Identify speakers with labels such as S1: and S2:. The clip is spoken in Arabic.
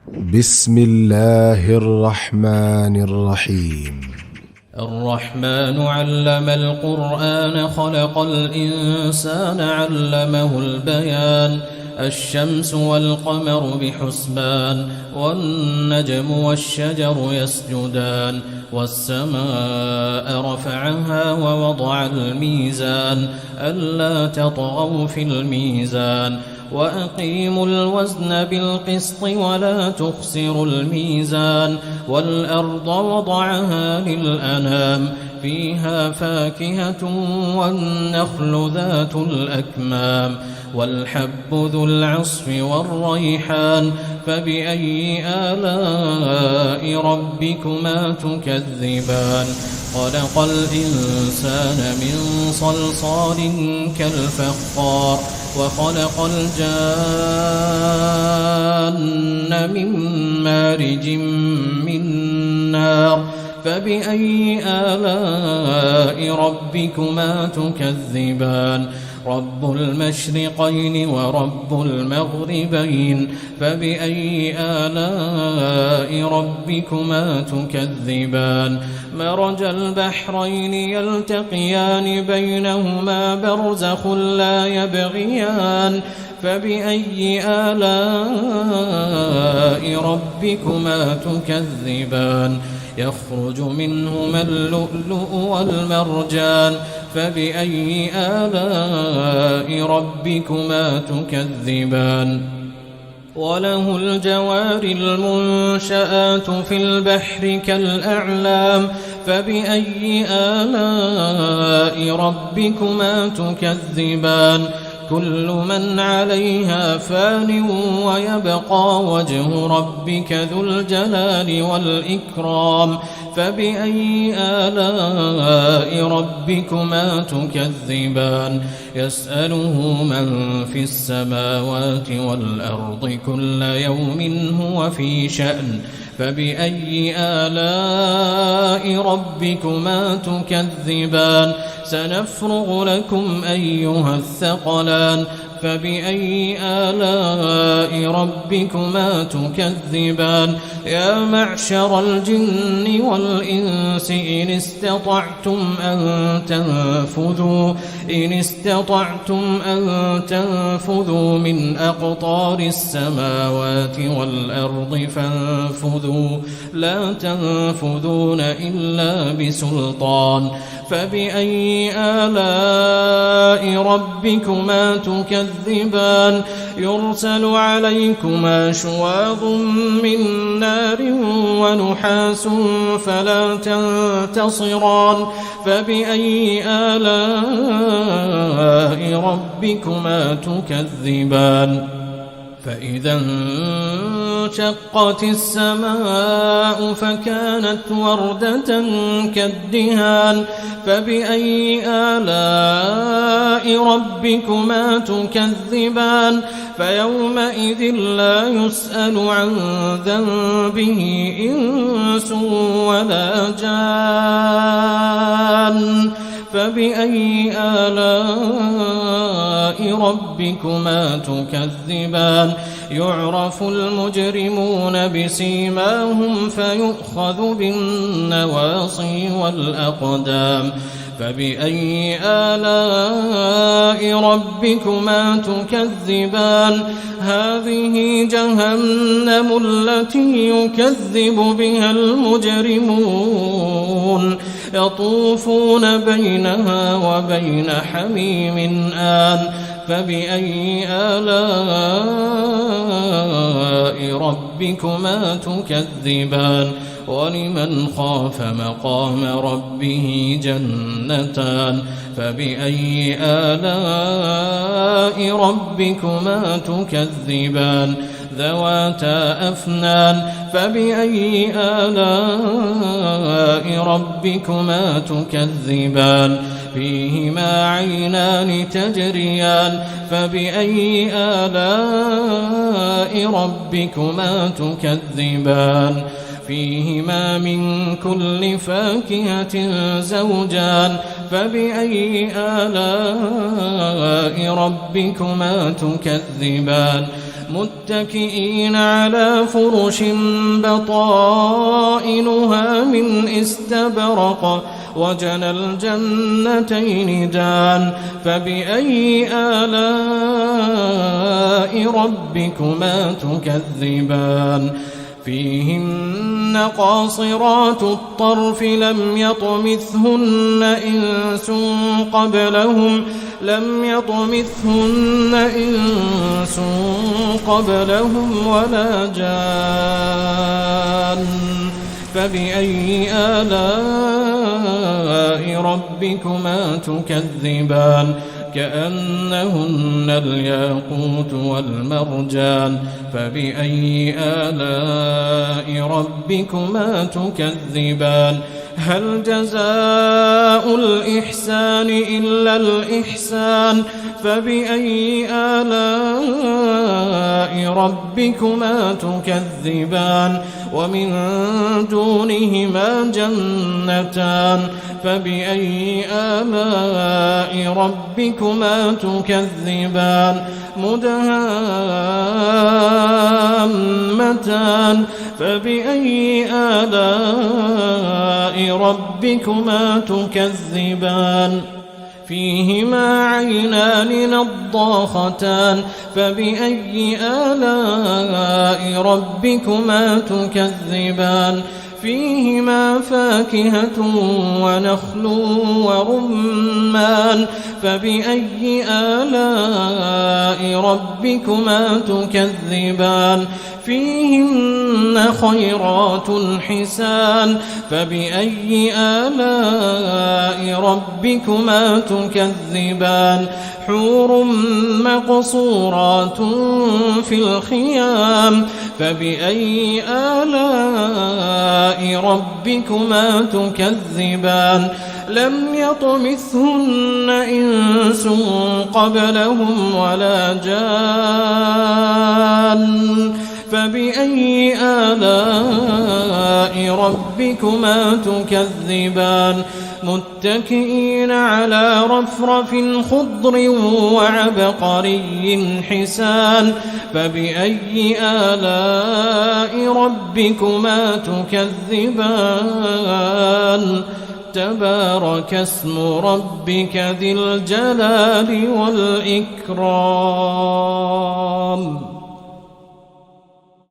S1: بسم الله الرحمن الرحيم.
S2: الرحمن علم القرآن خلق الإنسان علمه البيان. الشمس والقمر بحسبان والنجم والشجر يسجدان والسماء رفعها ووضع الميزان ألا تطغوا في الميزان وأقيموا الوزن بالقسط ولا تخسروا الميزان والأرض وضعها للأنام فيها فاكهة والنخل ذات الأكمام والحب ذو العصف والريحان فبأي آلاء ربكما تكذبان. خلق الإنسان من صلصال كالفخار وخلق الجان من مارج من نار فبأي آلاء ربكما تكذبان. رب المشرقين ورب المغربين فبأي آلاء ربكما تكذبان. مرج البحرين يلتقيان بينهما برزخ لا يبغيان فبأي آلاء ربكما تكذبان. يخرج منهما اللؤلؤ والمرجان فبأي آلاء ربكما تكذبان. وله الجوار المنشآت في البحر كالأعلام فبأي آلاء ربكما تكذبان. كل من عليها فان ويبقى وجه ربك ذو الجلال والإكرام فبأي آلاء ربكما تكذبان. يسأله من في السماوات والأرض كل يوم هو في شأن فبأي آلاء ربكما تكذبان. سنفرغ لكم أيها الثقلان فبأي آلاء ربكما تكذبان. يا معشر الجن والإنس إن استطعتم أن تنفذوا من أقطار السماوات والأرض فانفذوا لا تنفذون إلا بسلطان فبأي آلاء ربكما تكذبان. يرسل عليكما شواظ من نار ونحاس فلا تنتصران فبأي آلاء ربكما تكذبان. فإذا انشقت السماء فكانت وردة كالدهان فبأي آلاء ربكما تكذبان. فيومئذ لا يسأل عن ذنبه إنس ولا جان فبأي آلاء ربكما تكذبان. يعرف المجرمون بسيماهم فيؤخذ بالنواصي والأقدام فبأي آلاء ربكما تكذبان. هذه جهنم التي يكذب بها المجرمون يطوفون بينها وبين حميم آن فبأي آلاء ربكما تكذبان. ولمن خاف مقام ربه جنتان فبأي آلاء ربكما تكذبان. ذواتا أفنان فبأي آلاء ربكما تكذبان. فيهما عينان تجريان فبأي آلاء ربكما تكذبان. فيهما من كل فاكهة زوجان فبأي آلاء ربكما تكذبان. متكئين على فرش بطائنها من استبرق وجنى الجنتين دان فبأي آلاء ربكما تكذبان فيهن قاصرات الطرف لم يطمثهن إنس قبلهم ولا جان فبأي آلاء ربكما تكذبان كأنهن الياقوت والمرجان فبأي آلاء ربكما تكذبان هل جزاء الإحسان إلا الإحسان فبأي آلاء ربكما تكذبان ومن دونهما جنتان فبأي آلاء ربكما تكذبان مدهامتان فبأي آلاء ربكما تكذبان فيهما عينان نضاختان فبأي آلاء ربكما تكذبان فيهما فاكهة ونخل ورمان فبأي آلاء ربكما تكذبان فيهن خيرات حسان فبأي آلاء ربكما تكذبان حور مقصورات في الخيام فبأي آلاء ربكما تكذبان لم يطمثهن إنس قبلهم ولا جان فبأي آلاء ربكما تكذبان متكئين على رفرف خضر وعبقري حسان فبأي آلاء ربكما تكذبان تبارك اسم ربك ذي الجلال والإكرام